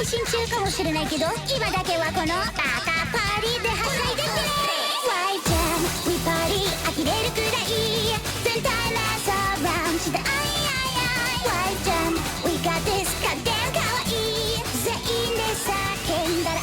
配信中かもしれないけど、今だけはこのバカパーリーではしゃいでってね。 Why jam we party 呆れるくらい全体 let's around してあいあいあい Why jam we got this かでんかわいい全員で叫んだら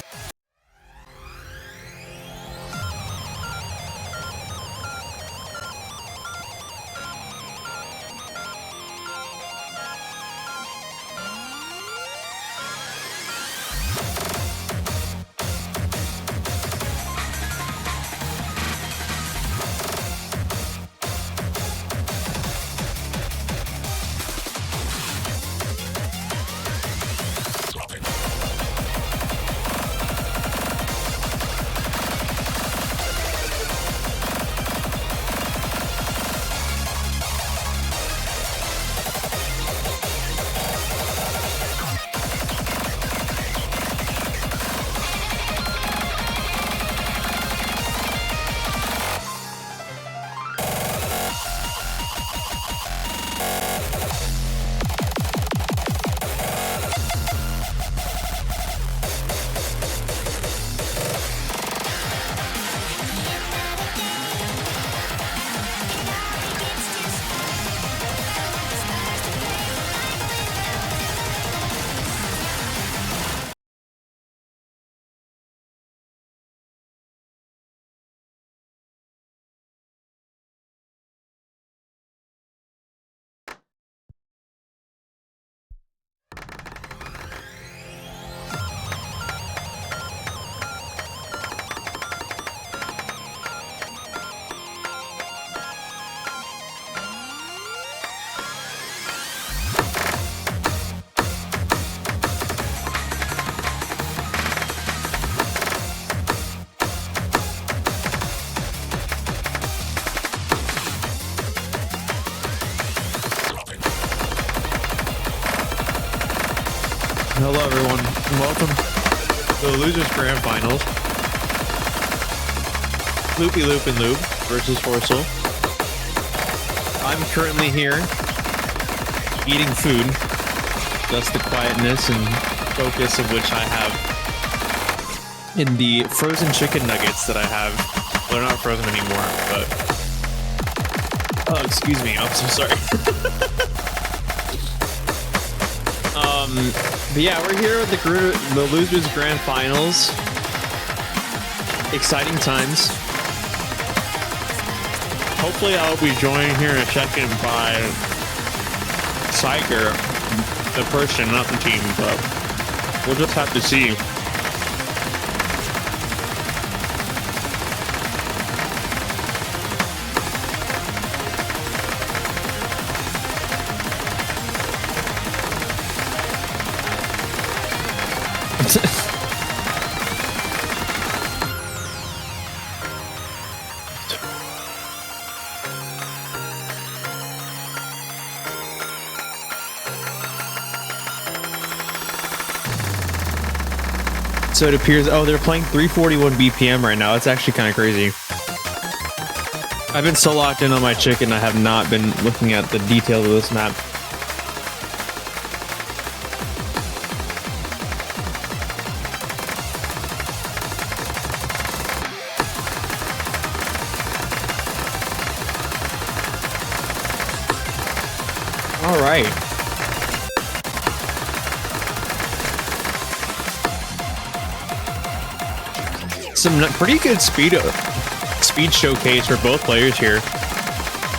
Hello everyone, and welcome to the Losers Grand Finals. Loopy Loopenloop versus horsle. I'm currently here eating food. That's the quietness and focus of which I have in the frozen chicken nuggets that I have. They're not frozen anymore, but oh, excuse me, I'm so sorry. But yeah, we're here with the Losers Grand Finals. Exciting times. Hopefully I'll be joined here in a second by Psyker, the person, not the team, but we'll just have to see. So it appears, oh, they're playing 341 BPM right now. It's actually kind of crazy. I've been so locked in on my chicken, I have not been looking at the details of this map. All right. Some pretty good speed showcase for both players here.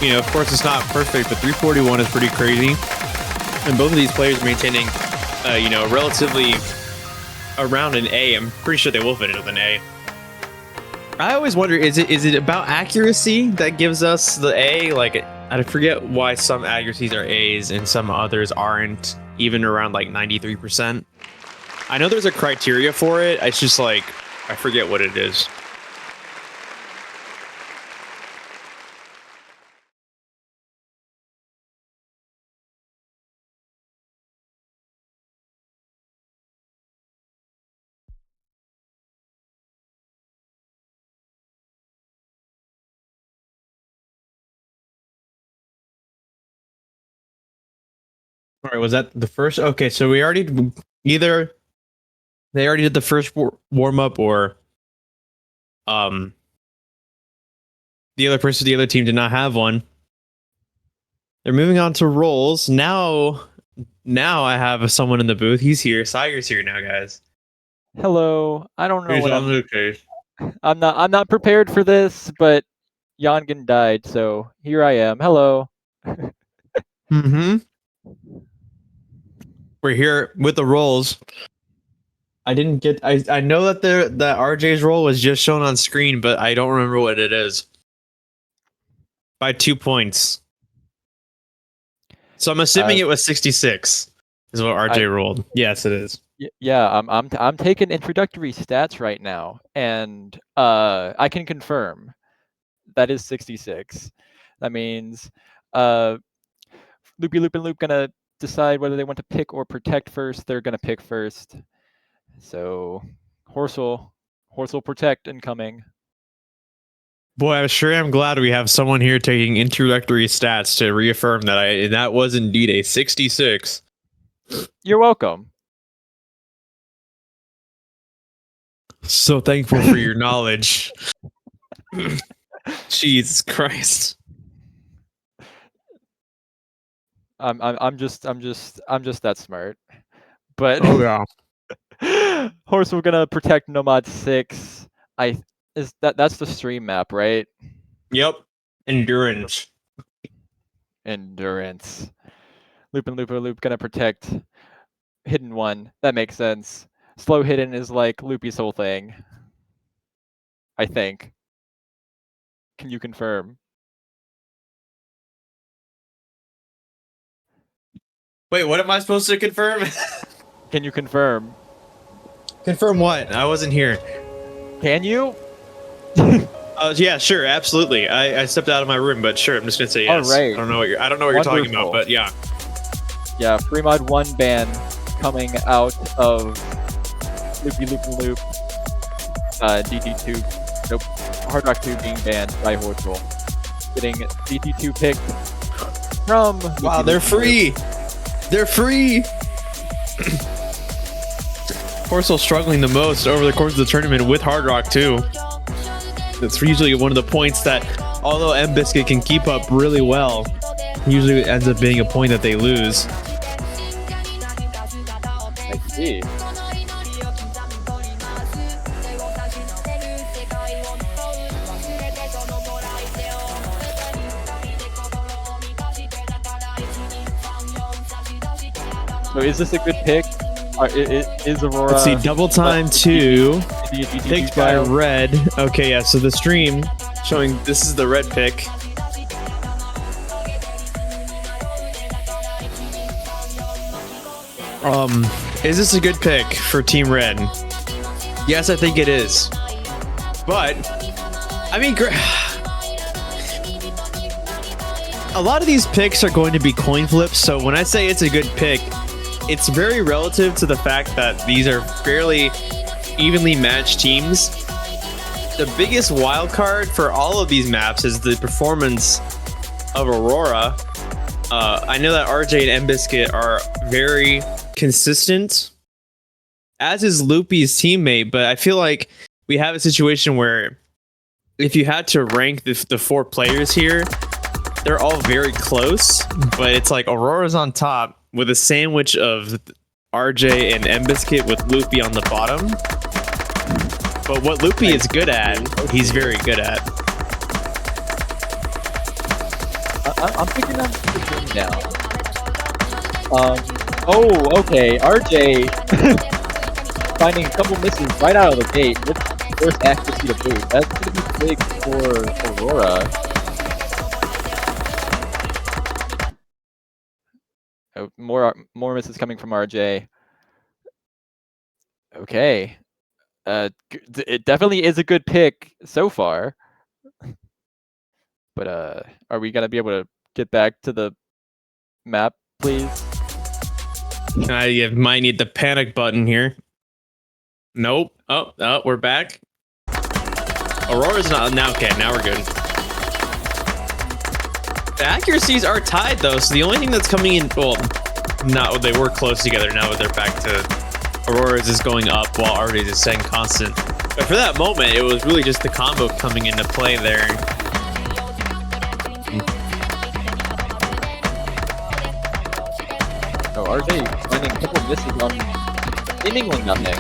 You know, of course, it's not perfect, but 341 is pretty crazy. And both of these players maintaining, you know, relatively around an A. I'm pretty sure they will finish with an A. I always wonder, is it about accuracy that gives us the A? Like, I forget why some accuracies are A's and some others aren't, even around like 93%. I know there's a criteria for it. It's just like, I forget what it is. All right, was that the first? Okay, so we already either they already did the first warm up, or the other team did not have one. They're moving on to roles now. Now I have someone in the booth. He's here. Sire's here now, guys. Hello. I don't know Here's what on the case. I'm not prepared for this, but Yongen died, so here I am. Hello. Mm-hmm. We're here with the roles. I didn't get. I know that that RJ's role was just shown on screen, but I don't remember what it is. By 2 points. So I'm assuming it was 66. Is what RJ rolled. Yes, it is. Yeah, I'm taking introductory stats right now, and I can confirm that is 66. That means Loopy Loop and Loop gonna decide whether they want to pick or protect first. They're gonna pick first. So horsle protect incoming. Boy, I sure am glad we have someone here taking introductory stats to reaffirm that that was indeed a 66. You're welcome. So thankful for your knowledge. Jesus Christ. I'm just that smart. But Oh yeah. Horse, we're gonna protect Nomad 6. That's the stream map, right? Yep. Endurance. Loop and Loop gonna protect Hidden 1. That makes sense. Slow Hidden is like Loopy's whole thing, I think. Can you confirm? Wait, what am I supposed to confirm? Can you confirm? Confirm what? I wasn't here. Can you? Yeah, sure, absolutely. I stepped out of my room, but sure, I'm just gonna say yes. All right. I don't know what you're talking about, but yeah. Yeah, FreeMod 1 ban coming out of Loopy Loop and Loop. DT2. Nope. Hard Rock 2 being banned by Horsle. Getting DT2 picked from. Wow, they're free. They're free. Horsle struggling the most over the course of the tournament with Hard Rock 2. That's usually one of the points that, although M-Biscuit can keep up really well, usually it ends up being a point that they lose. I see. So is this a good pick? Is Aurora... Let's see, double time 2, picked by Red. Okay, yeah, so the stream showing this is the Red pick. Is this a good pick for Team Red? Yes, I think it is. But, I mean, a lot of these picks are going to be coin flips, so when I say it's a good pick, it's very relative to the fact that these are fairly evenly matched teams. The biggest wild card for all of these maps is the performance of Aurora. I know that RJ and M-Biscuit are very consistent, as is Loopy's teammate, but I feel like we have a situation where if you had to rank the 4 players here, they're all very close, but it's like Aurora's on top with a sandwich of RJ and M-Biscuit with Loopy on the bottom. But what Loopy is good at, he's very good at. I'm picking up the game now. Oh, okay. RJ finding a couple misses right out of the gate. first accuracy to boot. That's going to be big for Aurora. Oh, more misses coming from RJ. Okay. It definitely is a good pick so far. But are we gonna be able to get back to the map, please? I might need the panic button here. Nope. Oh, we're back. Aurora's not now. Okay, now we're good. The accuracies are tied though, so the only thing that's coming in, well, not they were close together. Now they're back to Aurora's is going up while RJ's is staying constant. But for that moment, it was really just the combo coming into play there. Oh, RJ finding a couple misses on aiming on nothing.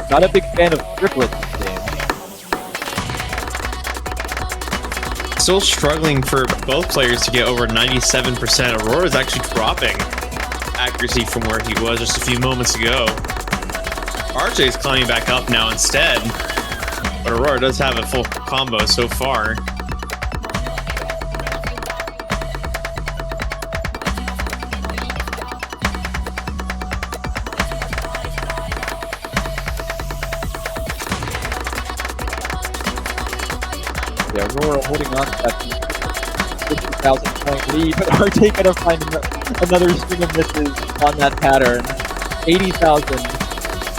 Not a big fan of triplets this game. Still struggling for both players to get over 97%. Aurora's actually dropping accuracy from where he was just a few moments ago. RJ is climbing back up now instead, but Aurora does have a full combo so far. Yeah, Aurora holding on to that 50,000 point lead, but RJ gonna find another string of misses on that pattern. 80,000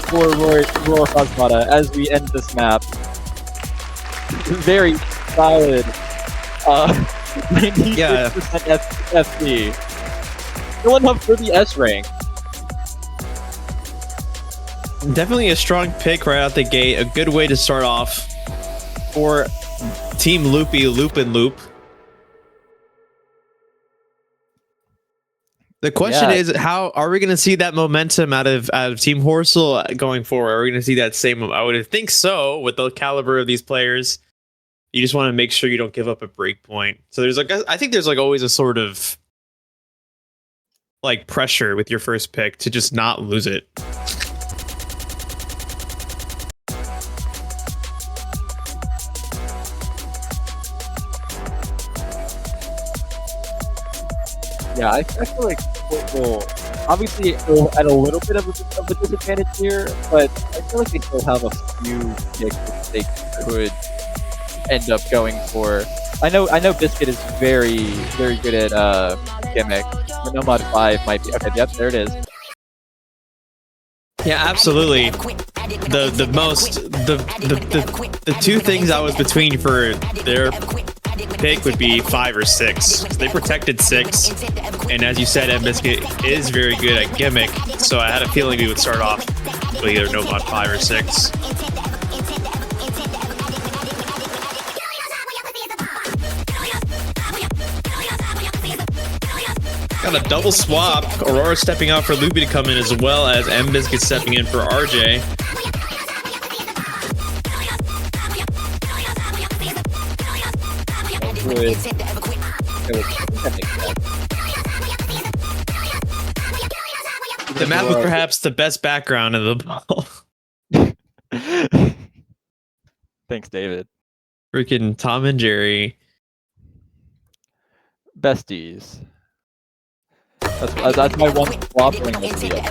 for Aurora Phosmata as we end this map. Very solid. 96% FP. Still enough for the S rank. Definitely a strong pick right out the gate. A good way to start off for Team Loopy Loopenloop. The question is, how are we going to see that momentum out of Team Horsle going forward? Are we going to see that same? I would think so. With the caliber of these players, you just want to make sure you don't give up a break point. So there's like, I think there's like always a sort of like pressure with your first pick to just not lose it. Yeah, I feel like Horsle obviously at a little bit of a disadvantage here, but I feel like they still have a few picks that they could end up going for. I know Biscuit is very, very good at gimmick. The Nomad 5 might be okay. Yep, there it is. Yeah, absolutely. The two things I was between for their pick would be 5 or 6. So they protected 6, and as you said, Biscuit is very good at gimmick, so I had a feeling we would start off with either Nomad 5 or 6. Got a double swap. Aurora stepping out for Loopy to come in, as well as Biscuit stepping in for RJ. The map was perhaps the best background of the ball. Thanks, David. Freaking Tom and Jerry. Besties. That's my one swap in this video.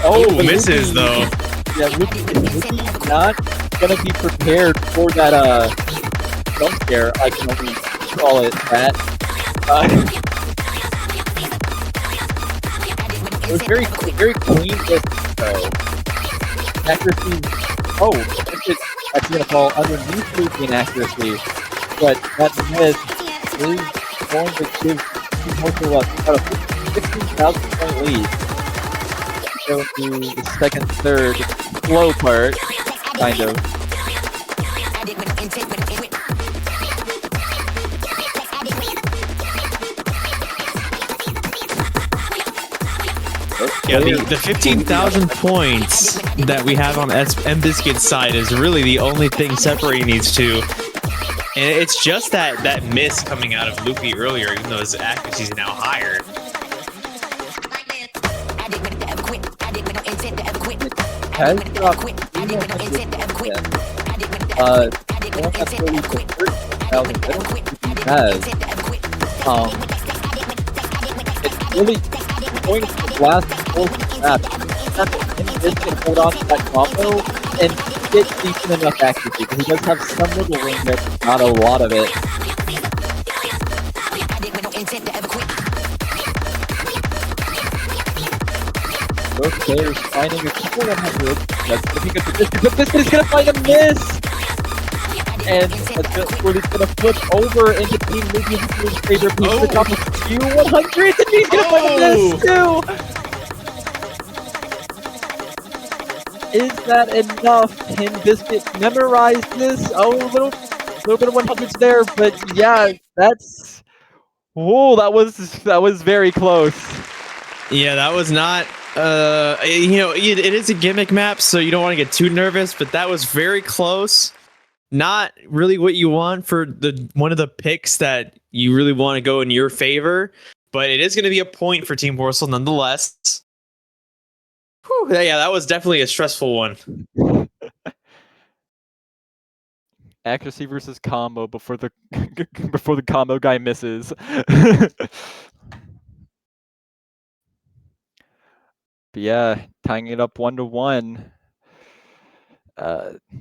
Oh, misses though. Yeah, Loopy not gonna be prepared for that jump scare. I can only call it that. It was very clean miss though. Accuracy. Oh, it's actually gonna fall underneath Loopy in accuracy, but that miss is going to give Team Horsle about a 16,000 point lead. Go to the second, third slow part, kind of. Yeah, the 15,000 points that we have on M-Biscuit's side is really the only thing separating these two. And it's just that miss coming out of Loopy earlier, even though his accuracy is now higher. Has dropped 300 has. It's really going to the last full snap. This can hold on to that combo and get decent enough accuracy because he does have some little range there, but not a lot of it. Both players finding a couple 100. That's gonna be good for this, but this is gonna find a miss! And he's gonna flip over into Team Loopy's favor. He's gonna drop a few 100s and he's gonna find a miss too! Is that enough? Can Biscuit memorize this? Oh, a little bit of 100s there, but yeah, that's... Whoa, that was very close. Yeah, that was not... you know, it is a gimmick map, so you don't want to get too nervous, but that was very close. Not really what you want for one of the picks that you really want to go in your favor, but it is going to be a point for Team Horsle nonetheless. Whew, yeah, that was definitely a stressful one. Accuracy versus combo before the combo guy misses. But yeah, tying it up 1-1.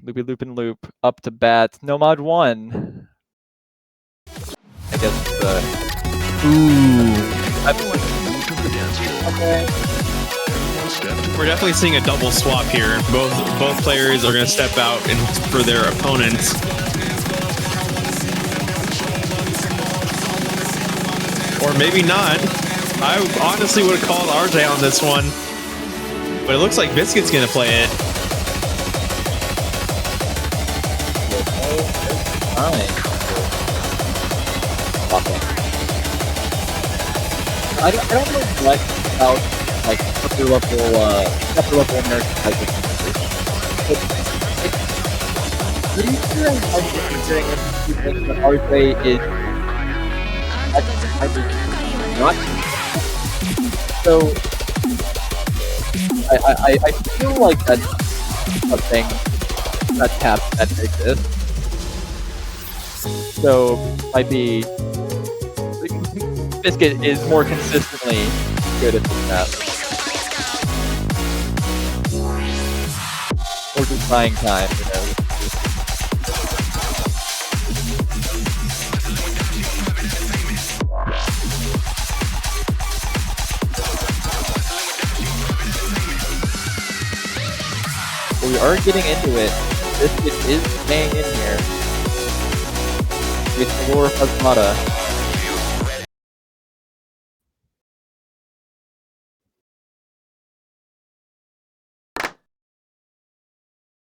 Loopy Loopenloop up to bat. No mod 1. I guess okay. We're definitely seeing a double swap here. Both players are going to step out for their opponents. Or maybe not. I honestly would have called RJ on this one. But it looks like Biscuit's going to play it. I don't know much about like upper level American type of country. But pretty sure I'm considering that RJ is not. So I feel like that's something that taps that exists. So might be Biscuit is more consistently good at this map. Or just buying time, you know. We are getting into it. Biscuit is staying in here. With Laura Fazmata.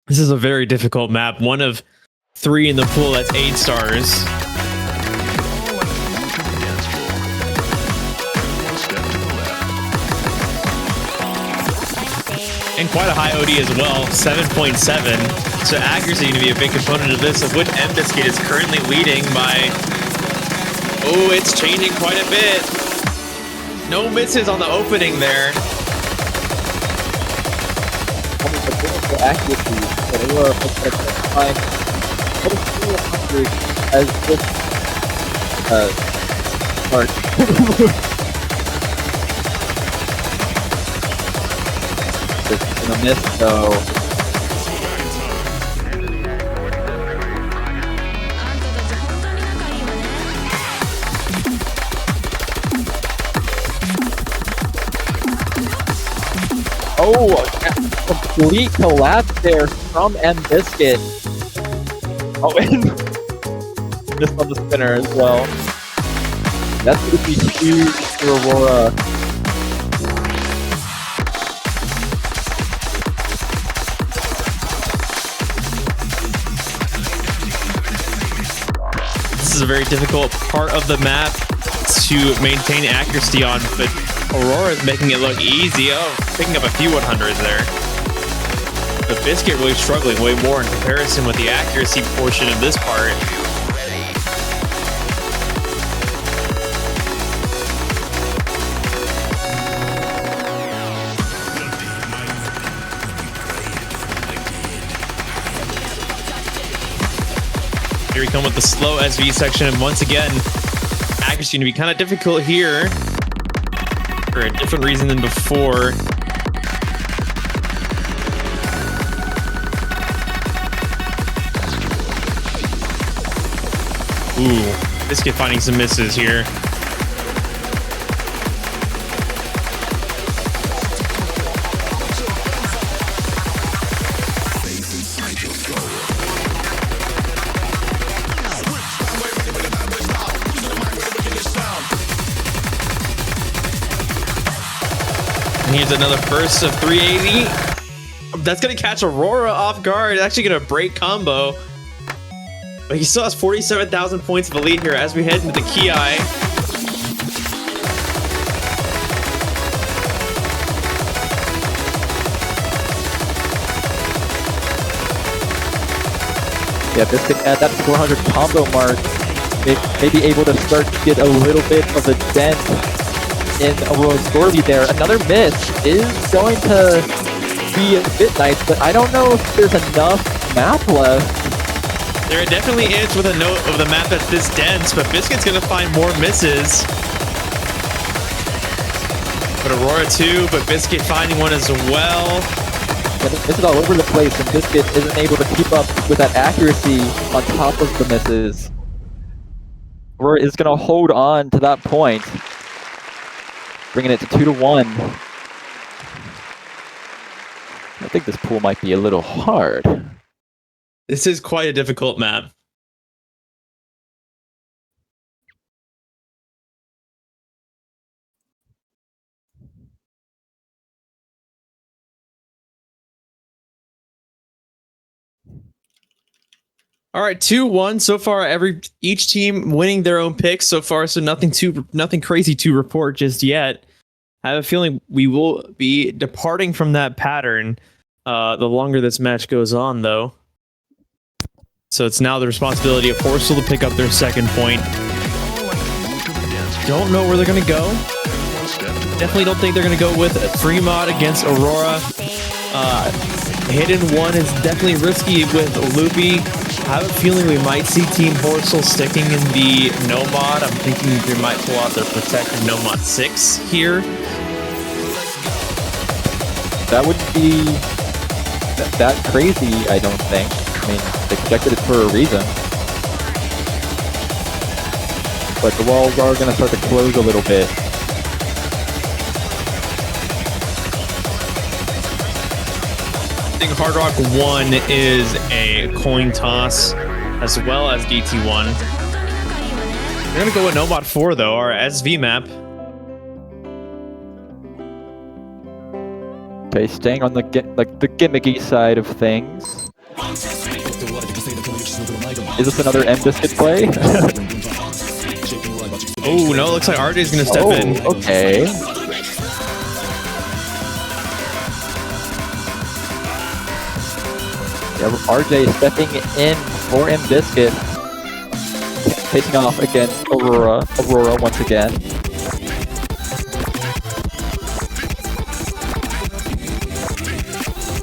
This is a very difficult map. One of 3 in the pool, that's 8 stars. And quite a high OD as well, 7.7. So accuracy is going to be a big component of this, of which M-Biscuit is currently leading by... Oh, it's changing quite a bit. No misses on the opening there. Accuracy, but they were find 100 as this part. It's gonna miss though. Oh, a complete collapse there from M-Biscuit. Oh, and missed on the spinner as well. That's going to be huge for Aurora. This is a very difficult part of the map to maintain accuracy on, but Aurora is making it look easy. Oh, picking up a few 100s there. But Biscuit really struggling way more in comparison with the accuracy portion of this part. Here we come with the slow SV section, and once again, accuracy going to be kind of difficult here for a different reason than before. Ooh, Biscuit finding some misses here. And here's another burst of 380. That's going to catch Aurora off guard. It's actually going to break combo. But he still has 47,000 points of a lead here as we head into the Ki. Yeah, Biscuit at that 400 combo mark may be able to start to get a little bit of a dent in Aurora's score lead there. Another miss is going to be a bit nice, but I don't know if there's enough map left. There definitely is with a note of the map that's this dense, but Biscuit's going to find more misses. But Aurora too, but Biscuit finding one as well. And this is all over the place, and Biscuit isn't able to keep up with that accuracy on top of the misses. Aurora is going to hold on to that point, bringing it to 2-1. I think this pool might be a little hard. This is quite a difficult map. All right, 2-1 so far. Each team winning their own picks so far, so nothing crazy to report just yet. I have a feeling we will be departing from that pattern the longer this match goes on, though. So it's now the responsibility of horsle to pick up their second point. Don't know where they're going to go. Definitely don't think they're going to go with Fremont against Aurora. Hidden one is definitely risky with Loopy. I have a feeling we might see Team Horsle sticking in the no mod. I'm thinking they might pull out their protected no mod 6 here. That wouldn't be that crazy, I don't think. I mean, they projected it for a reason. But the walls are going to start to close a little bit. I think Hard Rock 1 is a coin toss, as well as DT1. We're going to go with No Mod 4, though, our SV map. Okay, staying on the gimmicky side of things. Is this another M-Biscuit play? Oh, no, it looks like RJ's going to step in. Okay. Yeah, RJ stepping in for M-Biscuit. Facing off against Aurora once again.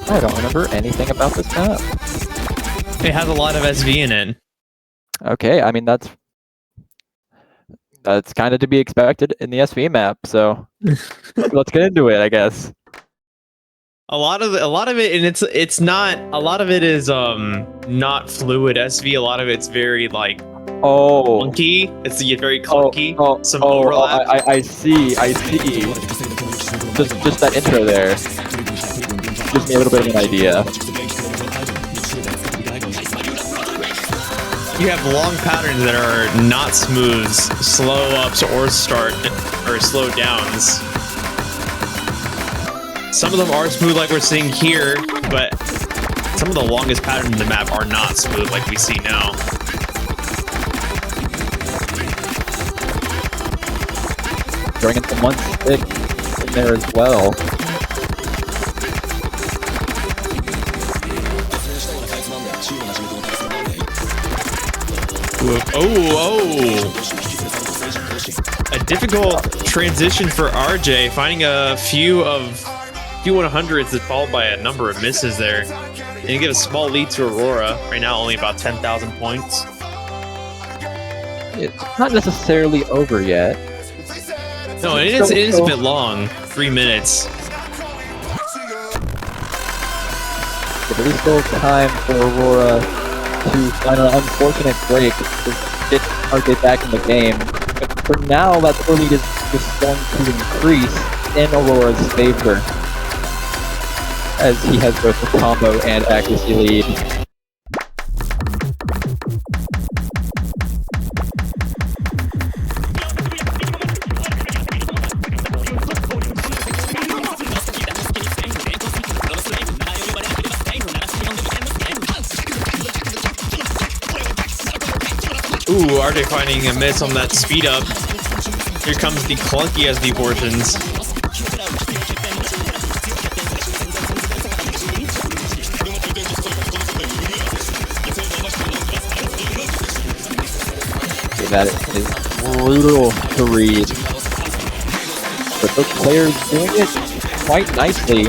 I don't remember anything about this map. It has a lot of SV in it. Okay, I mean that's kind of to be expected in the SV map, so let's get into it, I guess. A lot of it, and it's not. A lot of it is not fluid SV. A lot of it's very like clunky. It's very clunky. Some overlap. I see. Just that intro there gives me a little bit of an idea. You have long patterns that are not smooth, slow ups or slow downs. Some of them are smooth like we're seeing here, but some of the longest patterns in the map are not smooth like we see now. Throwing in some one stick. there as well. Oh! A difficult transition for RJ, finding a few 100s that followed by a number of misses there. And you get a small lead to Aurora. Right now, only about 10,000 points. It's not necessarily over yet. No, it is a bit long. 3 minutes. But there is still time for Aurora to find an unfortunate break to get RJ back in the game. But for now, that score lead is just going to increase in Aurora's favor, as he has both the combo and accuracy lead. Ooh, RJ finding a miss on that speed up. Here comes the clunky SD portions. Okay, that is brutal to read. But those players doing it quite nicely.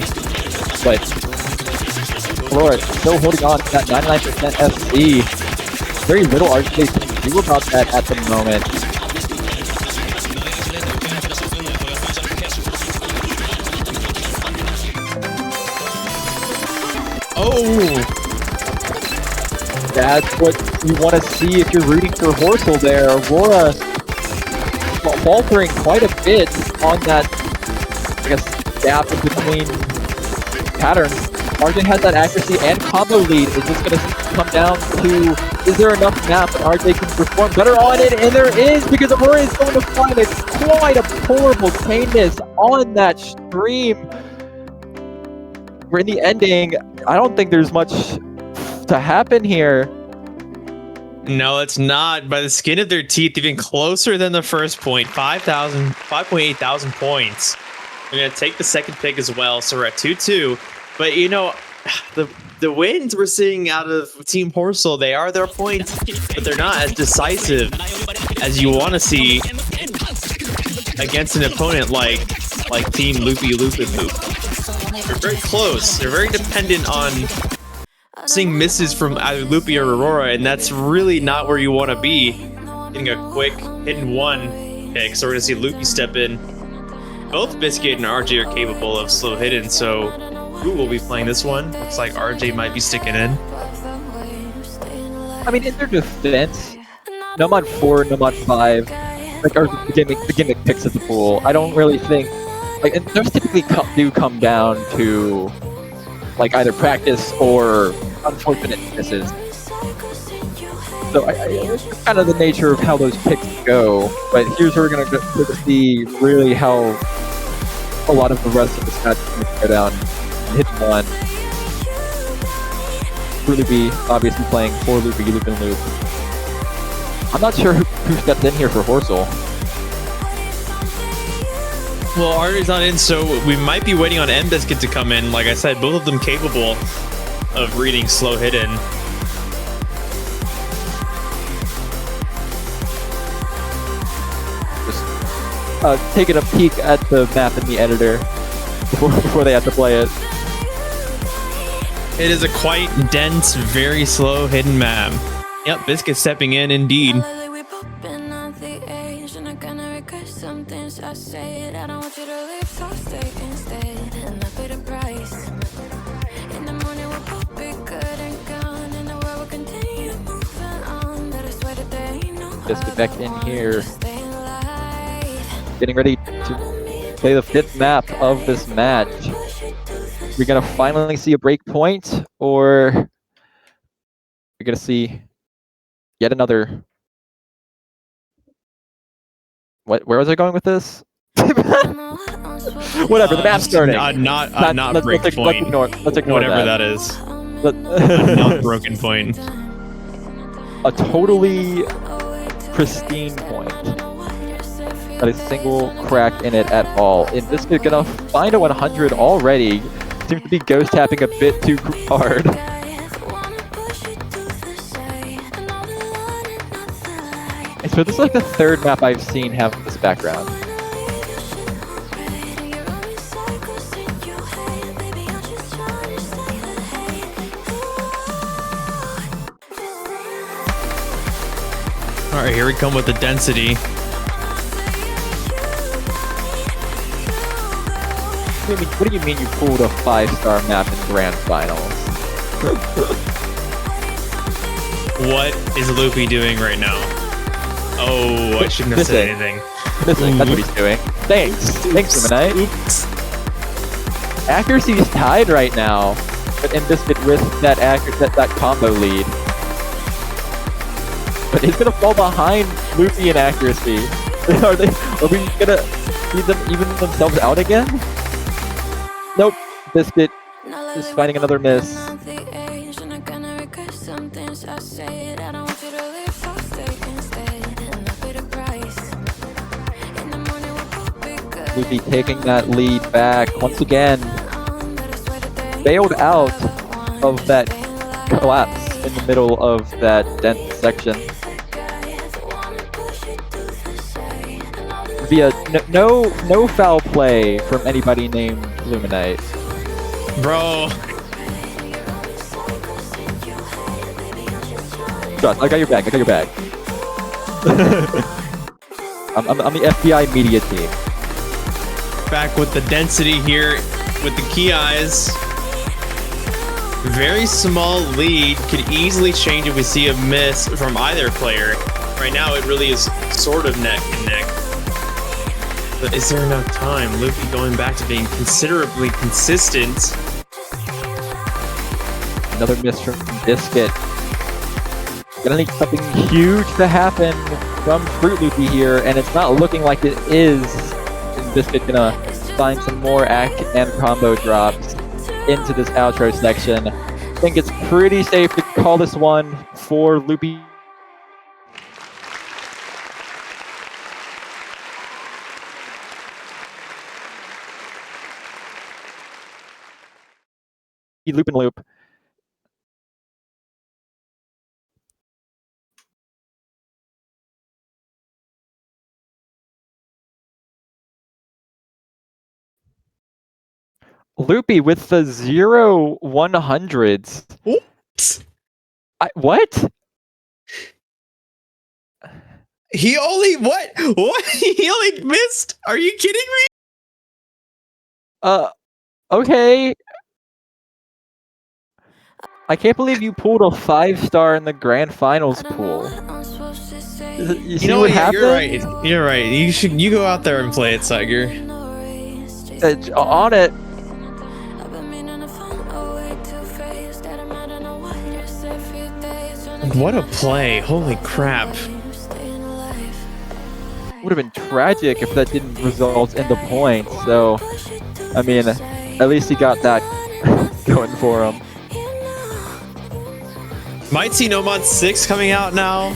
But Aurora still holding on to that 99% FC. Very little RJ can do about that at the moment. Oh! That's what you want to see if you're rooting for Horsle there. Aurora faltering quite a bit on that, I guess, gap in between patterns. RJ has that accuracy and combo lead. Is this going to come down to, is there enough map that RJ can perform better on it? And there is, because Aurora is going to find quite a horrible tameness on that stream. We're in the ending. I don't think there's much to happen here. No, it's not. By the skin of their teeth, even closer than the first point. 5.8 thousand points. We're going to take the second pick as well, so we're at 2-2. But, you know, the wins we're seeing out of Team Horsle, they are their points, but they're not as decisive as you want to see against an opponent like Team Loopenloop. They're very close. They're very dependent on seeing misses from either Loopy or Aurora, and that's really not where you want to be. Getting a quick hidden one pick, so we're going to see Loopy step in. Both Biscuit and RJ are capable of slow hidden, so who will be playing this one? Looks like RJ might be sticking in. I mean, in their defense, no mod 4, no mod 5, like, are the gimmick picks of the pool. I don't really think, like, and those typically do come down to, like, either practice or unfortunate misses. So it's just kind of the nature of how those picks go. But here's where we're going to see really how a lot of the rest of the stats go down. Hidden one. Loopy obviously playing for Loopenloop. I'm not sure who stepped in here for Horsle. Well, RJ's not in, so we might be waiting on M-Biscuit to come in. Like I said, both of them capable of reading slow hidden. Just taking a peek at the map in the editor before they have to play it. It is a quite dense, very slow hidden map. Yep, Biscuit stepping in indeed. Biscuit back in here. Getting ready to play the 5th map of this match. We're gonna finally see a break point, or we're gonna see yet another. Where was I going with this? Whatever, the map's starting. Not break point. Let's ignore whatever that is. A not broken point. A totally pristine point. Not a single crack in it at all. And this is gonna find a 100 already. Seems to be ghost tapping a bit too hard. And so this is like the third map I've seen have this background. Alright, here we come with the density. What do you mean you pulled a 5-star map in Grand Finals? What is Loopy doing right now? Oh, I shouldn't have said anything. Missing, that's what he's doing. Thanks. Thanks, Luminite. Oops. Accuracy is tied right now. But in Biscuit with that combo lead. But he's gonna fall behind Loopy in accuracy. Are we gonna see them even themselves out again? Nope. Biscuit is finding another miss. Loopy taking that lead back once again. Bailed out of that collapse in the middle of that dense section. Via no foul play from anybody named Luminite. Bro. Josh, I got your back. I'm the FBI media team. Back with the density here with the key eyes. Very small lead, could easily change if we see a miss from either player. Right now it really is sort of neck and neck. But is there enough time? Loopy going back to being considerably consistent. Another miss from Biscuit. Gonna need something huge to happen from Fruit Loopy here, and it's not looking like it is. And Biscuit gonna find some more act and combo drops into this outro section. I think it's pretty safe to call this one for Loopy. Loopenloop. Loopy with the 0-100s. Oops. What? He only what? What? He only missed? Are you kidding me? Okay. I can't believe you pulled a 5-star in the Grand Finals pool. You see what happened? You're right. You go out there and play it, Tiger. On it. What a play. Holy crap. Would have been tragic if that didn't result in the point. So, I mean, at least he got that going for him. Might see No Mod 6 coming out now.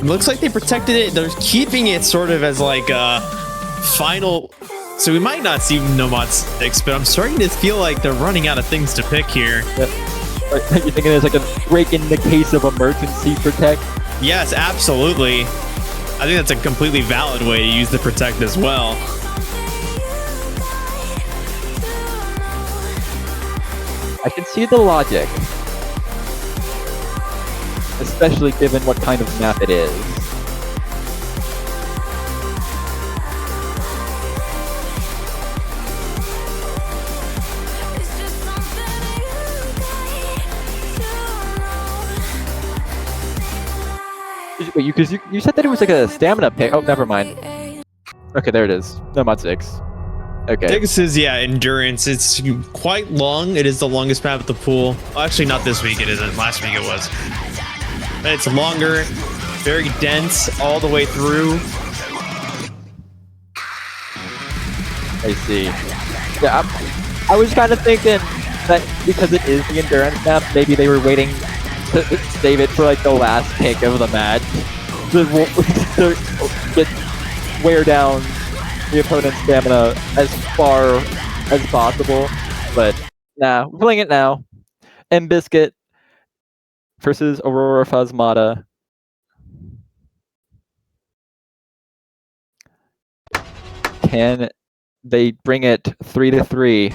Looks like they protected it. They're keeping it sort of as like a final. So we might not see No Mod 6, but I'm starting to feel like they're running out of things to pick here. Yep. You're thinking there's like a break in the case of emergency protect? Yes, absolutely. I think that's a completely valid way to use the protect as well. I can see the logic, especially given what kind of map it is. Wait, because you said that it was like a stamina pick. Oh, never mind. Okay, there it is. No Mod 6. Okay. 6 is, yeah, endurance. It's quite long. It is the longest map at the pool. Well, actually, not this week. It isn't. Last week it was. But it's longer, very dense all the way through. I see. Yeah, I was kind of thinking that because it is the endurance map, maybe they were waiting to save it for like the last pick of the match. to get wear down the opponent's stamina as far as possible. But nah, we're playing it now. M-Biscuit versus Aurora Phasmata. Can they bring it 3-3?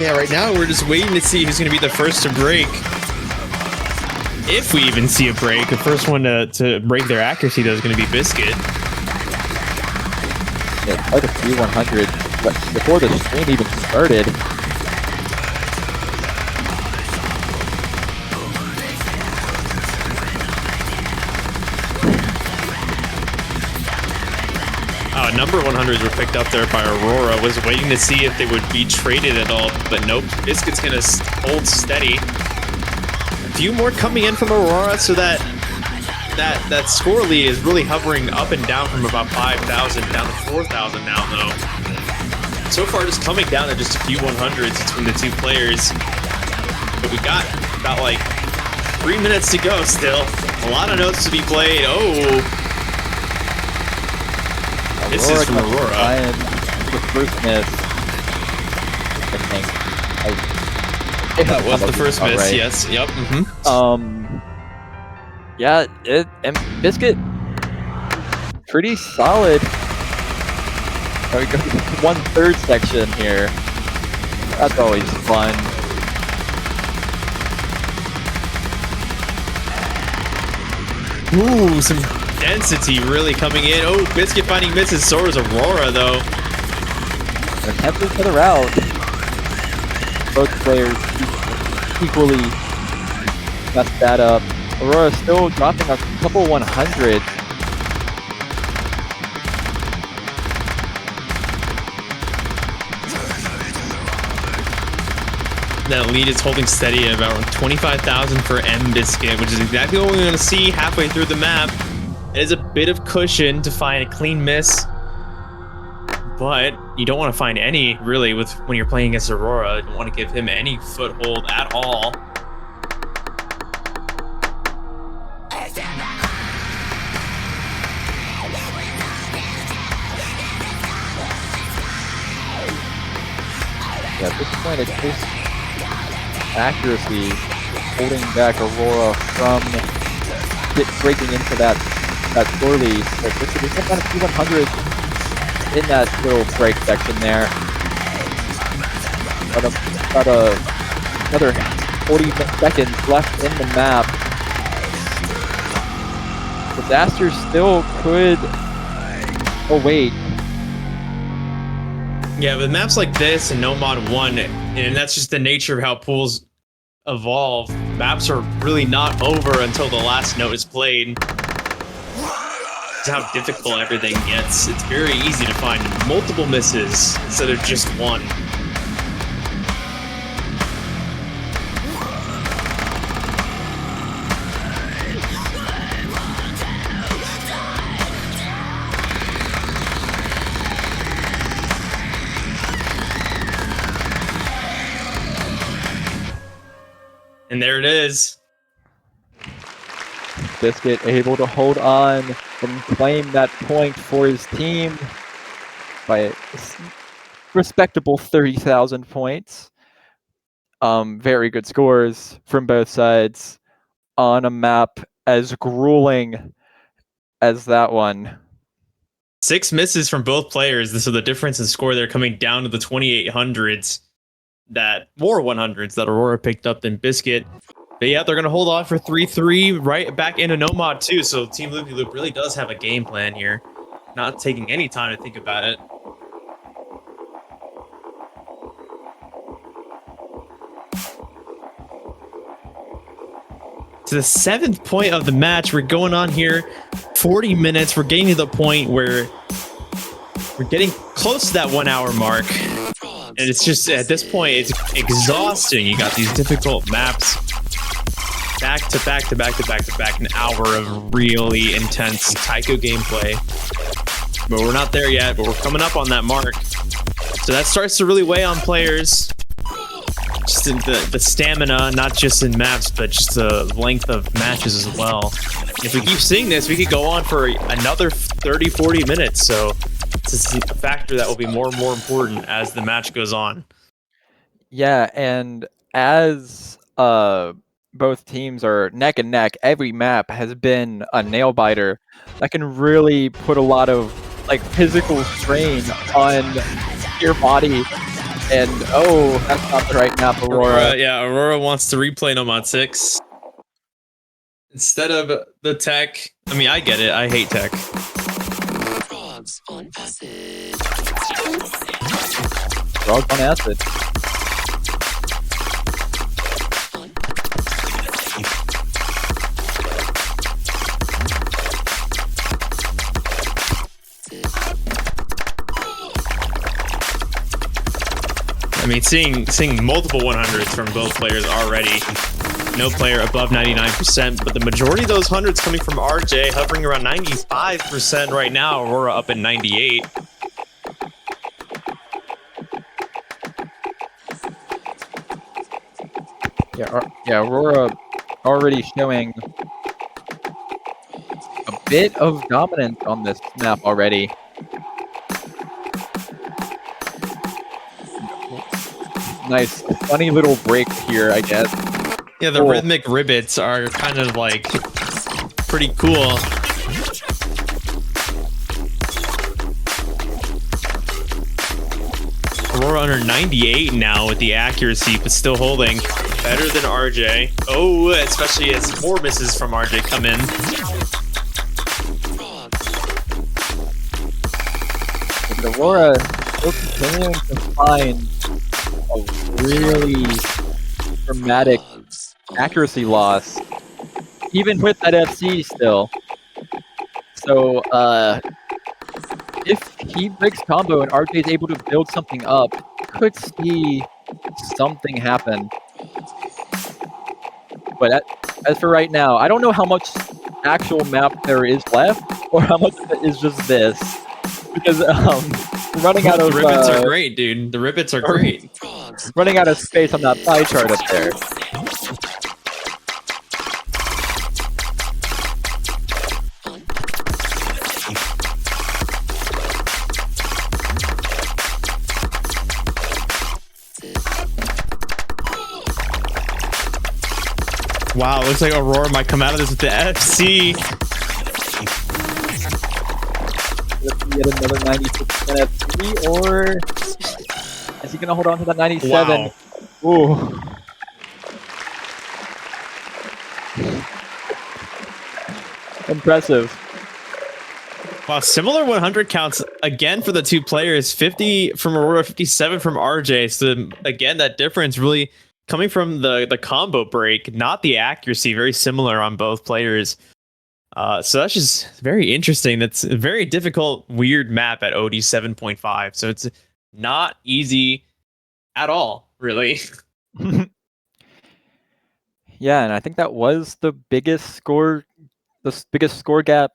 Yeah, right now we're just waiting to see who's going to be the first to break. If we even see a break, the first one to break their accuracy though is going to be Biscuit. Yeah, quite a few 100, but before the stream even started. Number 100s were picked up there by Aurora. Was waiting to see if they would be traded at all, but nope. Biscuit's gonna hold steady. A few more coming in from Aurora, so that score lead is really hovering up and down from about 5,000 down to 4,000 now, though. So far, just coming down to just a few 100s between the two players. But we got about like 3 minutes to go still. A lot of notes to be played. Oh. This is from Aurora. The first miss, I think. That was the first miss, right. Yes. Yep. Yeah, and Biscuit, pretty solid. There we go. 1/3 section here. That's always fun. Ooh, some density really coming in. Oh, Biscuit finding misses. So is Aurora, though. Attempting for the route. Both players equally messed that up. Aurora still dropping a couple 100s. That lead is holding steady at about 25,000 for M-Biscuit, which is exactly what we're going to see halfway through the map. It is a bit of cushion to find a clean miss, but you don't want to find any, really, when you're playing against Aurora. You don't want to give him any foothold at all. Yeah, at this point, it's just accuracy holding back Aurora from breaking into that score lead. But there's about a few 100s in that little break section there. About another 40 seconds left in the map. Disaster still could. Oh wait. Yeah, with maps like this and No Mod 1, and that's just the nature of how pools evolve, maps are really not over until the last note is played. That's how difficult everything gets. It's very easy to find multiple misses instead of just one. And there it is. Biscuit able to hold on and claim that point for his team by a respectable 30,000 points. Very good scores from both sides on a map as grueling as that one. 6 misses from both players, so the difference in score there coming down to the 2800s. That more 100s that Aurora picked up than Biscuit. But yeah, they're going to hold on for 3-3 right back into No Mod 2. So Team Loopy really does have a game plan here. Not taking any time to think about it. To the 7th point of the match, we're going on here. 40 minutes. We're getting to the point where we're getting close to that 1 hour mark. And it's just, at this point, it's exhausting. You got these difficult maps. Back to back to back to back to back. An hour of really intense Taiko gameplay. But we're not there yet, but we're coming up on that mark. So that starts to really weigh on players. just in the stamina, not just in maps, but just the length of matches as well. If we keep seeing this, we could go on for another 30, 40 minutes. So it's a factor that will be more and more important as the match goes on. Yeah, and as both teams are neck and neck, every map has been a nail biter that can really put a lot of like physical strain on your body. And oh, that's not the right map, Aurora. Yeah, Aurora wants to replay Nomad 6 instead of the tech. I mean, I get it. I hate tech. Frogs on acid. Frogs on acid. I mean, seeing multiple 100s from both players already. No player above 99%, but the majority of those hundreds coming from RJ, hovering around 95% right now. Aurora up at 98. Yeah, Aurora already showing a bit of dominance on this map already. Nice, funny little break here, I guess. Yeah, the rhythmic ribbits are kind of like pretty cool. Aurora under 98 now with the accuracy, but still holding better than RJ. Oh, especially as more misses from RJ come in. But Aurora still continuing to find a really dramatic accuracy loss, even with that FC still. So, if he breaks combo and RJ is able to build something up, could see something happen. But as for right now, I don't know how much actual map there is left, or how much of it is just this. Because we're running out of... The ribbits are great, dude. The ribbits are great. Running out of space on that pie chart up there. Wow, looks like Aurora might come out of this with the FC. Get another 96% FC, or is he gonna hold on to that 97? Wow. Ooh. Impressive. Wow, similar 100 counts again for the two players. 50 from Aurora, 57 from RJ. So again, that difference really coming from the combo break, not the accuracy. Very similar on both players. So that's just very interesting. That's a very difficult, weird map at OD 7.5. So it's not easy at all, really. Yeah, and I think that was the biggest score gap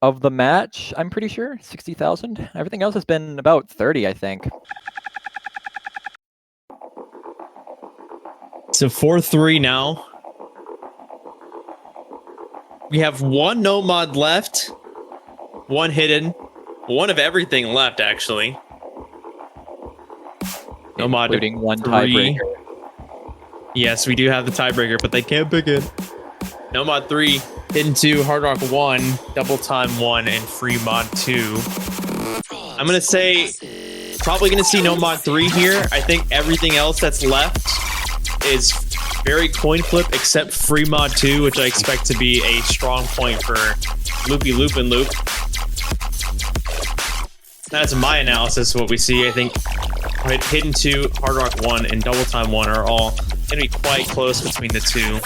of the match. I'm pretty sure 60,000. Everything else has been about 30, I think. So 4-3 now. We have one no mod left, one hidden, one of everything left, actually. No mod, including one tiebreaker. Yes, we do have the tiebreaker, but they can't pick it. No mod 3, hidden 2, hard rock 1, double time 1, and free mod 2. I'm gonna say probably gonna see no mod 3 here. I think everything else that's left is very coin flip, except free mod 2, which I expect to be a strong point for Loopy Loopenloop. That's my analysis of what we see. I think hidden 2, hard rock 1, and double time 1 are all gonna be quite close between the two.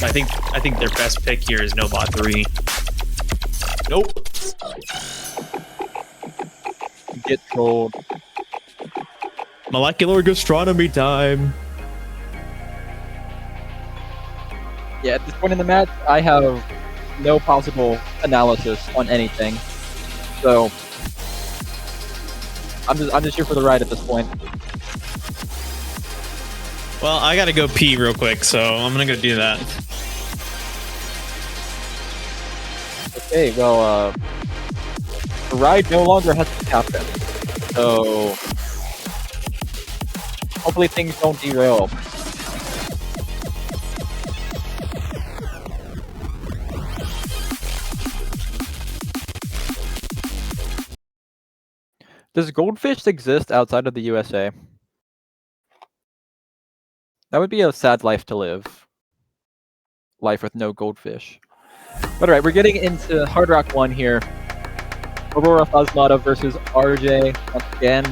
I think their best pick here is no mod 3. Nope. Get trolled. Molecular gastronomy time. Yeah, at this point in the match, I have no possible analysis on anything. So I'm just here for the ride at this point. Well, I gotta go pee real quick, so I'm gonna go do that. Okay, well, the ride no longer has to happen. So, hopefully things don't derail. Does goldfish exist outside of the USA? That would be a sad life to live. Life with no goldfish. But alright, we're getting into Hard Rock 1 here. Aurora Phasmata versus RJ once again.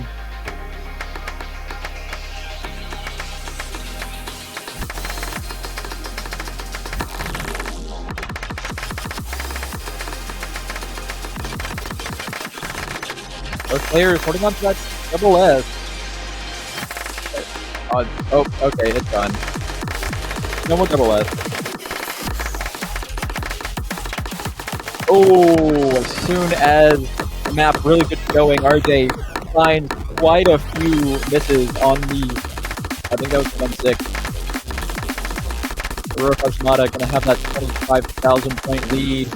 Both players holding on to that double S. Oh, okay, it's done. No more double S. Oh, as soon as the map really gets going, RJ finds quite a few misses on the, I think that was 1-6. Aurora Phasmata gonna have that 25,000 point lead.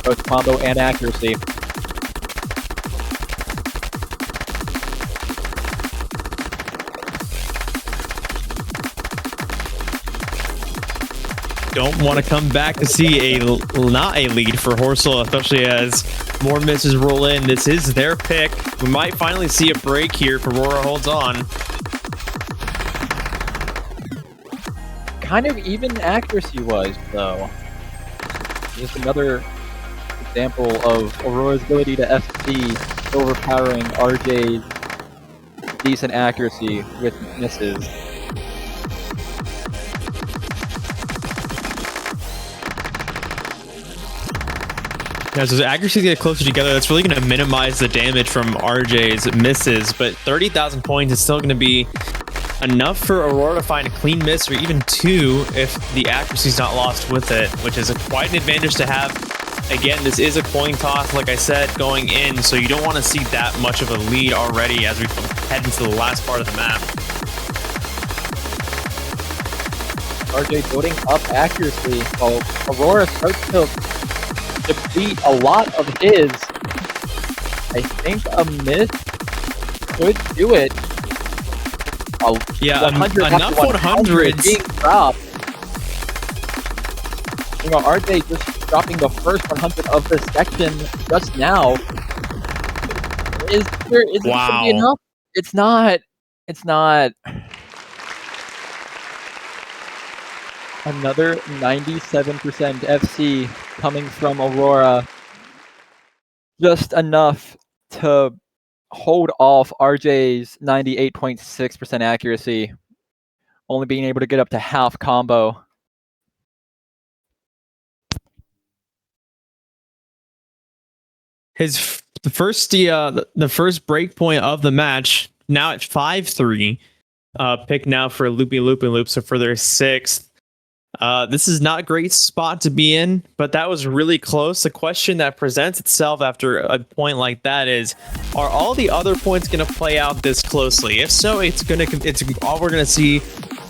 Both combo and accuracy. Don't want to come back to see not a lead for horsle, especially as more misses roll in. This is their pick. We might finally see a break here if Aurora holds on. Kind of even accuracy wise, though. Just another example of Aurora's ability to FC overpowering RJ's decent accuracy with misses. As those accuracies get closer together, that's really going to minimize the damage from RJ's misses, but 30,000 points is still going to be enough for Aurora to find a clean miss, or even two if the accuracy is not lost with it, which is quite an advantage to have. Again, this is a coin toss, like I said, going in, so you don't want to see that much of a lead already as we head into the last part of the map. RJ building up accuracy while Aurora starts to deplete a lot of his. I think a miss could do it. Yeah, 100 enough 100s being dropped. You know, RJ just dropping the first 100 of this section just now. Is it gonna be enough? It's not. It's not. Another 97% FC coming from Aurora. Just enough to hold off RJ's 98.6% accuracy. Only being able to get up to half combo. The first break point of the match, now at 5-3. Pick now for Loopenloop, so for their 6th. This is not a great spot to be in, but that was really close. The question that presents itself after a point like that is, are all the other points going to play out this closely? If so, it's all we're going to see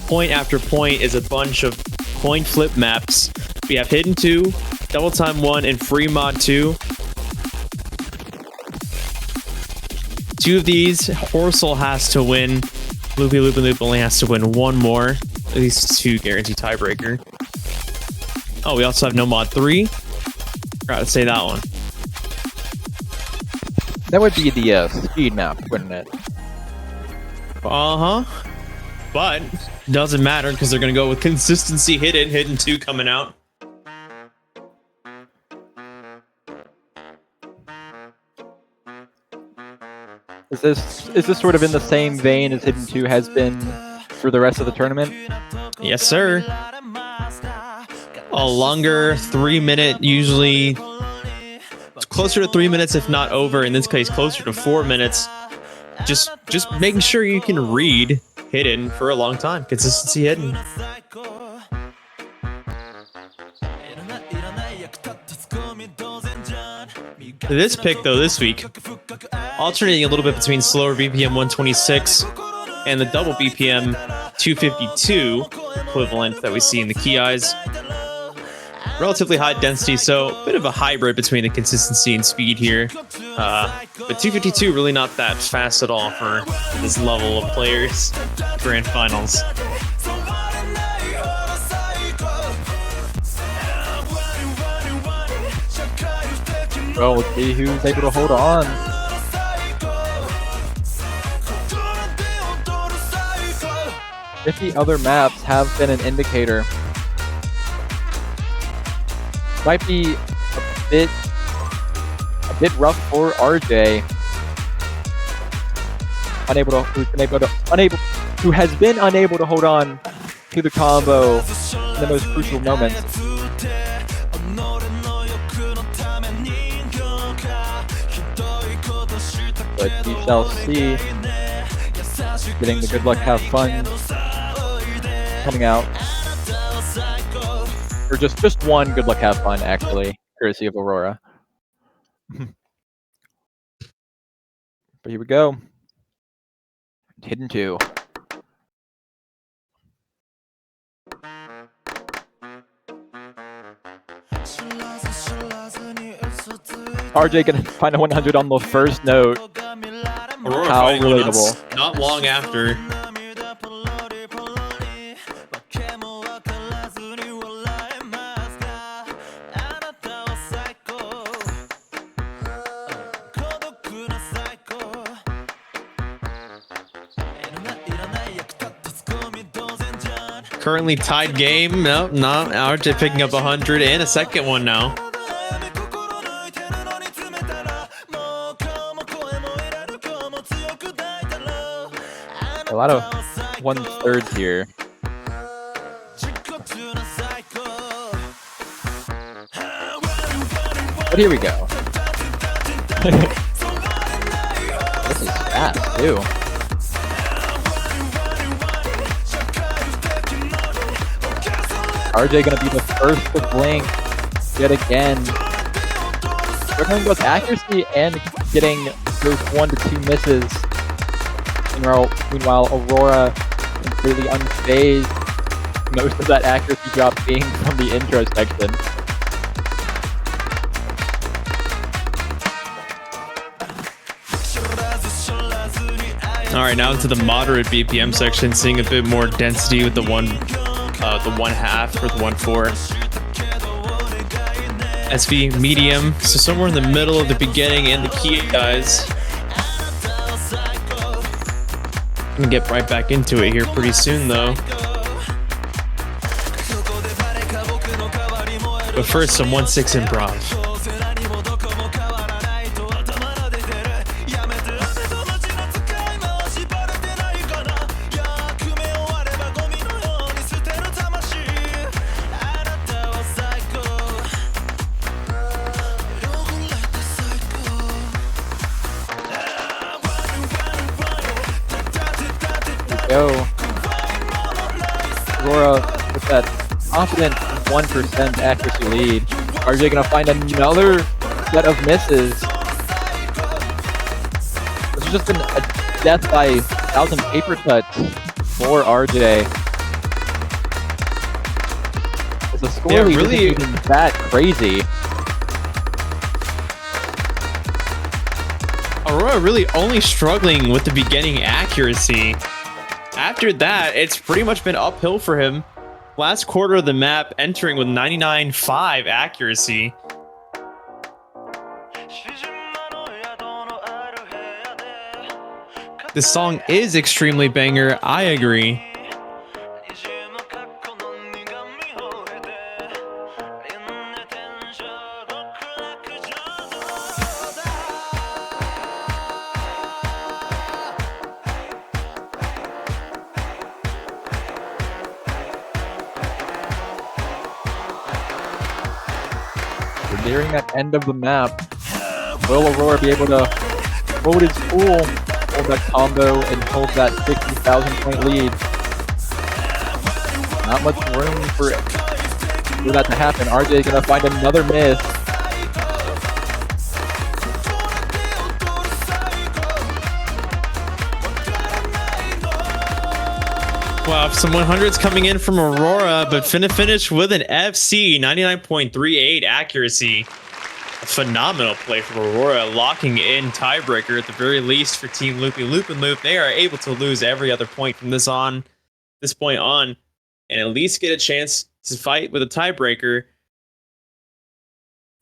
point after point is a bunch of coin flip maps. We have Hidden 2, Double Time 1, and Free Mod 2. Two of these, Horsle has to win. Loopy only has to win one more. At least 2 guarantee tiebreaker. Oh, we also have No Mod 3. Forgot to say that one. That would be the speed map, wouldn't it? Uh-huh. But doesn't matter because they're going to go with consistency Hidden 2 coming out. Is this sort of in the same vein as Hidden 2 has been for the rest of the tournament? Yes, sir. A longer 3-minute, usually closer to 3 minutes, if not over. In this case, closer to 4 minutes. Just making sure you can read Hidden for a long time. Consistency Hidden. This pick, though, this week, alternating a little bit between slower BPM 126 and the double BPM 252 equivalent that we see in the key eyes. Relatively high density, so a bit of a hybrid between the consistency and speed here. But 252 really not that fast at all for this level of players. Grand finals. Well, we'll see who's able to hold on. If the other maps have been an indicator, might be a bit rough for RJ. Who has been unable to hold on to the combo in the most crucial moments. But we shall see. Getting the good luck, have fun coming out. Or just one good luck, have fun, actually, courtesy of Aurora. But here we go. Hidden 2. RJ gonna find a 100 on the first note. Aurora How relatable. Not long after. Currently tied game. No, RJ picking up 100 and a second one now. A lot of 1/3 here. But here we go. This is fast, too. RJ gonna be the first to blink yet again. Struggling both accuracy and getting those 1 to 2 misses. Meanwhile, Aurora completely unfazed. Most of that accuracy drop being from the intro section. Alright, now into the moderate BPM section, seeing a bit more density with the 1/2 or the 1/4. SV medium, so somewhere in the middle of the beginning and the key guys. Gonna get right back into it here pretty soon though. But first, some 1/6 improv. Go. Aurora with that confident 1% accuracy lead. RJ gonna find another set of misses. This has just been a death by 1,000 paper cuts for RJ. The score lead isn't even that crazy. Aurora really only struggling with the beginning accuracy. After that, it's pretty much been uphill for him. Last quarter of the map entering with 99.5 accuracy. This song is extremely banger, I agree. We're nearing that end of the map. Will Aurora be able to hold his cool, hold that combo, and hold that 60,000 point lead? Not much room for that to happen. RJ is gonna find another miss. Wow, some 100s coming in from Aurora, but finish with an FC 99.38 accuracy. A phenomenal play from Aurora, locking in tiebreaker at the very least for Team Loopy. Loopenloop, they are able to lose every other point from this point on, and at least get a chance to fight with a tiebreaker.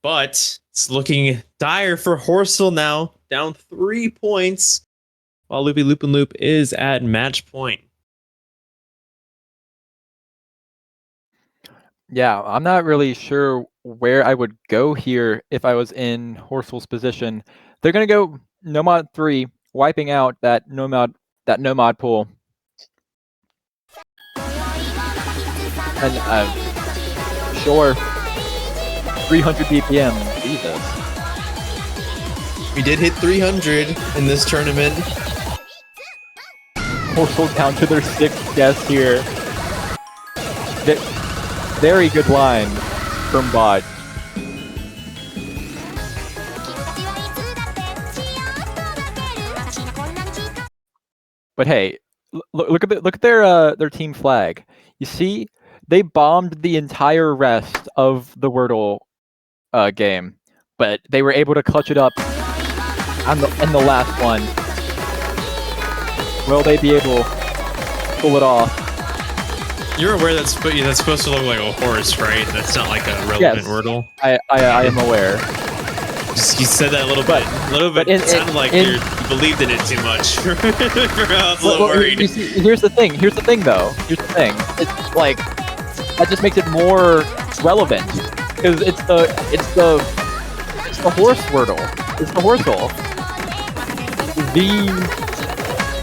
But it's looking dire for Horsle now, down 3 points, while Loopenloop is at match point. Yeah, I'm not really sure where I would go here if I was in Horsle's position. They're gonna go Nomad 3, wiping out that Nomad pool. And sure, 300 BPM. Jesus. We did hit 300 in this tournament. Horsle down to their 6th guess here. Very good line from Bot. But hey, look at their team flag. You see, they bombed the entire rest of the Wordle game, but they were able to clutch it up in the last one. Will they be able to pull it off? You're aware that's supposed to look like a horse, right? That's not like a relevant Wordle. I am aware. You said that a little bit. It sounded like you believed in it too much. I was a little worried. You see, here's the thing, though. It's like that just makes it more relevant because it's the horse Wordle. It's the horsle.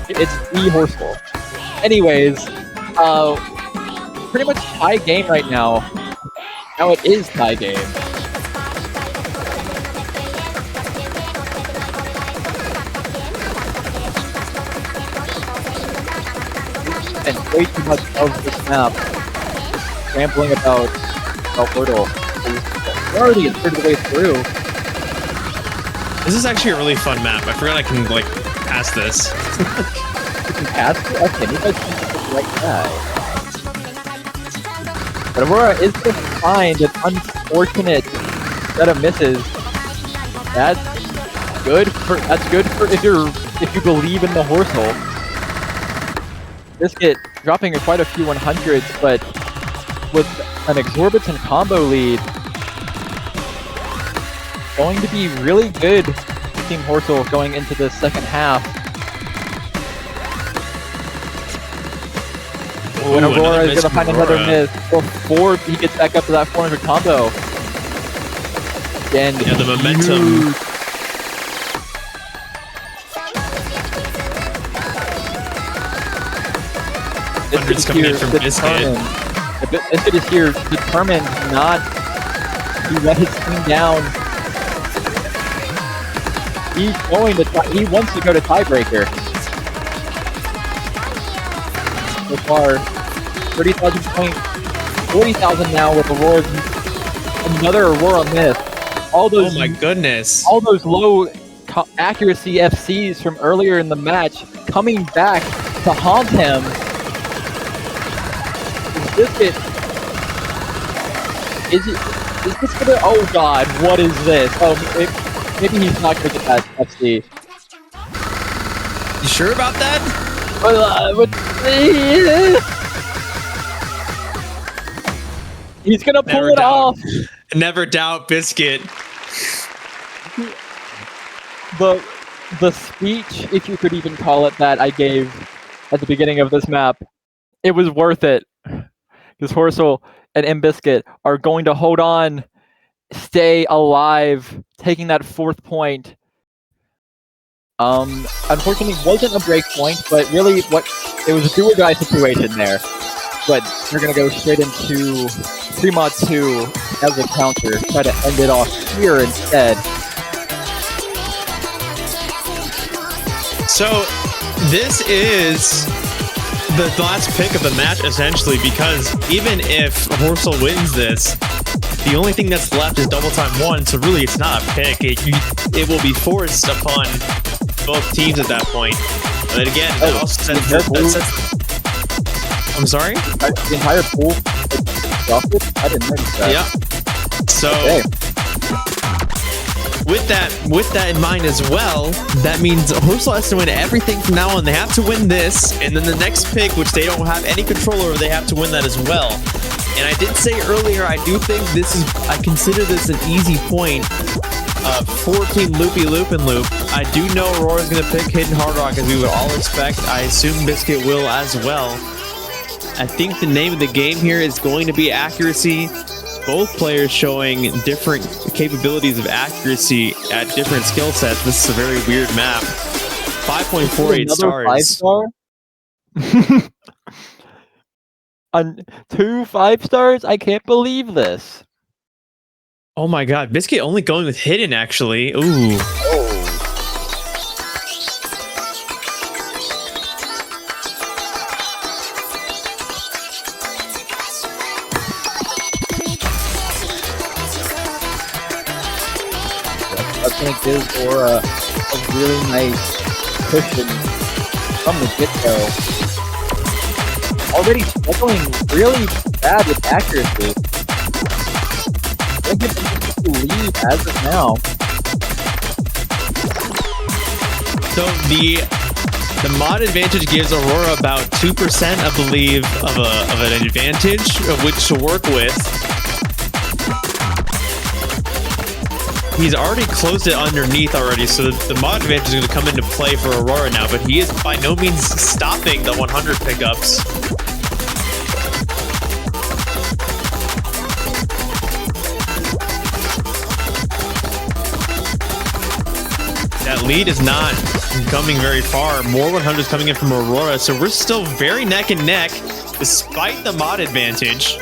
It's the horsle. Anyways, pretty much tie game right now. Now it is tie game. And way too much of this map rambling about Wordle. We're already a third of the way through. This is actually a really fun map. I forgot I can like pass this. You can pass it? Okay, maybe I can pick the right guy. But Aurora is going to find an unfortunate set of misses. That's good for if you believe in the horsle. Biscuit dropping quite a few 100s, but with an exorbitant combo lead, going to be really good for Team Horsle going into the second half. When Aurora is going to find another miss before he gets back up to that 400 combo. Again, yeah, the momentum. Hundreds coming in from Biscuit. Biscuit is here determined not to let his team down. He wants to go to tiebreaker. So far, 30,000 points, 40,000 now with Aurora. Another Aurora miss. All those, oh my goodness. All those low accuracy FCs from earlier in the match coming back to haunt him. Biscuit, is this gonna, oh god, what is this? Oh, maybe he's not gonna get that FC. You sure about that? He's gonna pull it off. Never doubt Biscuit. The speech, if you could even call it that, I gave at the beginning of this map, it was worth it. Because Horsle and M-Biscuit are going to hold on, stay alive, taking that 4th point. Unfortunately, wasn't a break point, but really, it was a do or die situation there. But they're gonna go straight into 3-mod 2 as a counter, try to end it off here instead. So this is the last pick of the match, essentially, because even if Horsle wins this, the only thing that's left is double time 1, so really it's not a pick. It will be forced upon both teams at that point. But then again, that also sets I'm sorry? The entire pool exhausted? I didn't notice that. Yeah. So Okay. with that in mind as well, that means Horsle has to win everything from now on. They have to win this, and then the next pick, which they don't have any control over, they have to win that as well. And I did say earlier, I do think I consider this an easy point for Team Loopy Loopenloop. I do know Aurora's going to pick Hidden Hard Rock, as we would all expect. I assume Biscuit will as well. I think the name of the game here is going to be accuracy. Both players showing different capabilities of accuracy at different skill sets. This is a very weird map. 5.48 stars. 5-star? On 2 5-stars? I can't believe this. Oh my god, Biscuit only going with Hidden, actually. Ooh. That's going to give Aura a really nice cushion from the get-go. Already struggling really bad with accuracy. I think it's a lead as of now. So the mod advantage gives Aurora about 2%, I believe, of an advantage of which to work with. He's already closed it underneath already, so the mod advantage is going to come into play for Aurora now, but he is by no means stopping the 100 pickups. That lead is not coming very far. More 100s coming in from Aurora, so we're still very neck and neck, despite the mod advantage.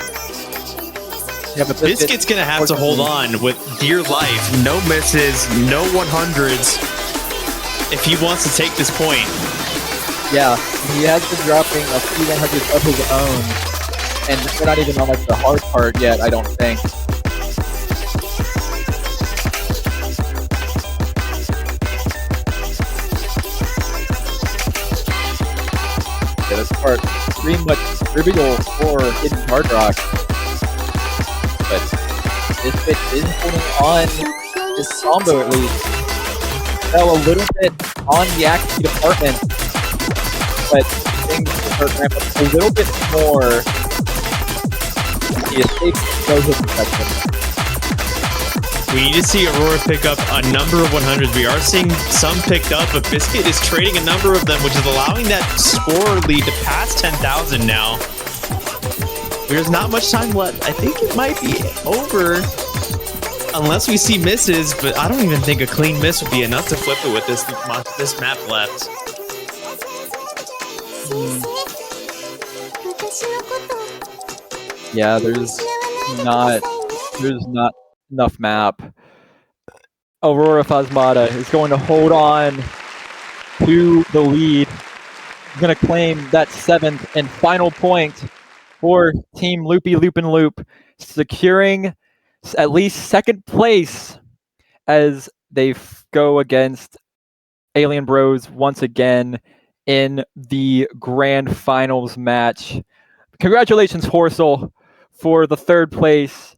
Yeah, but Biscuit's gonna have to hold on with dear life. No misses, no 100s if he wants to take this point. Yeah, he has been dropping a few 100s of his own, and we're not even on like the hard part yet, I don't think. Yeah, this part pretty much trivial for Hidden Hard Rock. But this bit is holding on this combo at least. Fell a little bit on the accuracy department, but things start ramp up a little bit more. He escaped those hidden section. We need to see Aurora pick up a number of 100s. We are seeing some picked up, but Biscuit is trading a number of them, which is allowing that score lead to pass 10,000 now. There's not much time left. I think it might be over unless we see misses, but I don't even think a clean miss would be enough to flip it with this map left. Yeah, there's not enough map. Aurora Phasmata is going to hold on to the lead. Going to claim that 7th and final point for Team Loopy Loopenloop, securing at least 2nd place as they go against Alien Bros once again in the grand finals match. Congratulations, Horsle, for the 3rd place,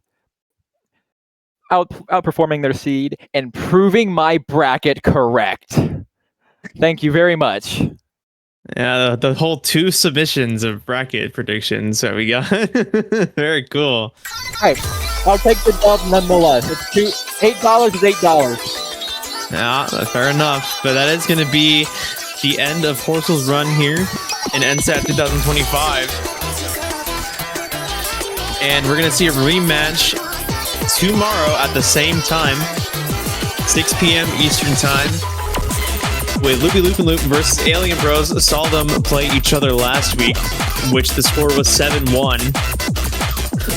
outperforming their seed and proving my bracket correct. Thank you very much. Yeah, the whole 2 submissions of bracket predictions that we got. Very cool. Alright, I'll take the dub nonetheless. It's $8 is $8. Yeah, fair enough. But that is going to be the end of Horsle's run here in NSATT 2025. And we're going to see a rematch tomorrow at the same time, 6 p.m. Eastern Time. With Loopy Loopenloop versus Alien Bros. Saw them play each other last week, which the score was 7-1.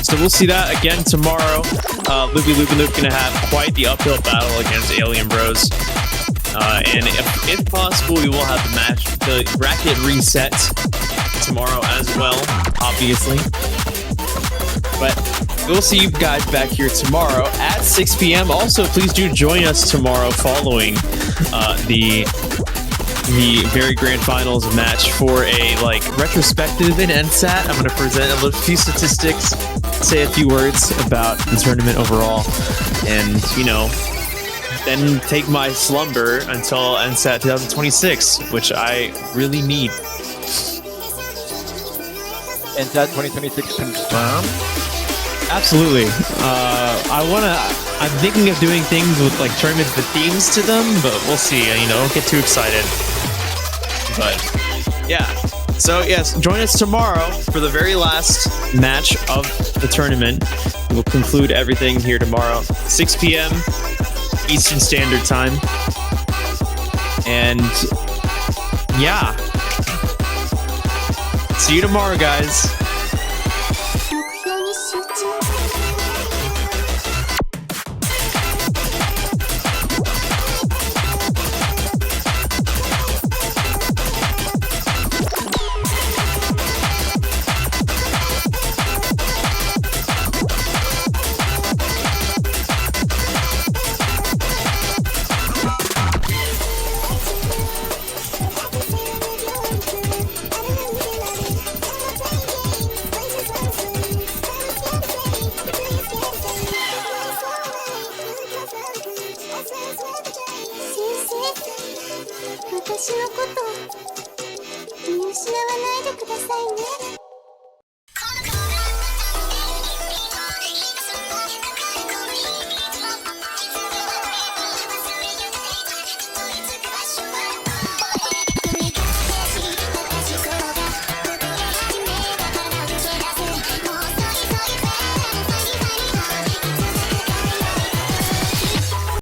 So we'll see that again tomorrow. Loopy Loopenloop going to have quite the uphill battle against Alien Bros. And if possible, we will have the bracket reset tomorrow as well, obviously. But we'll see you guys back here tomorrow at 6 p.m. Also, please do join us tomorrow following the the very grand finals match for a like retrospective in NSATT. I'm going to present a few statistics, say a few words about the tournament overall, and then take my slumber until NSATT 2026, which I really need. NSATT 2026 confirmed? Absolutely. I'm thinking of doing things with like tournaments with themes to them, but we'll see. Don't get too excited. But yeah. So yes, join us tomorrow for the very last match of the tournament. We'll conclude everything here tomorrow, 6 p.m. Eastern Standard Time. And yeah. See you tomorrow, guys. 目標に集中 私のこと見失わないでくださいね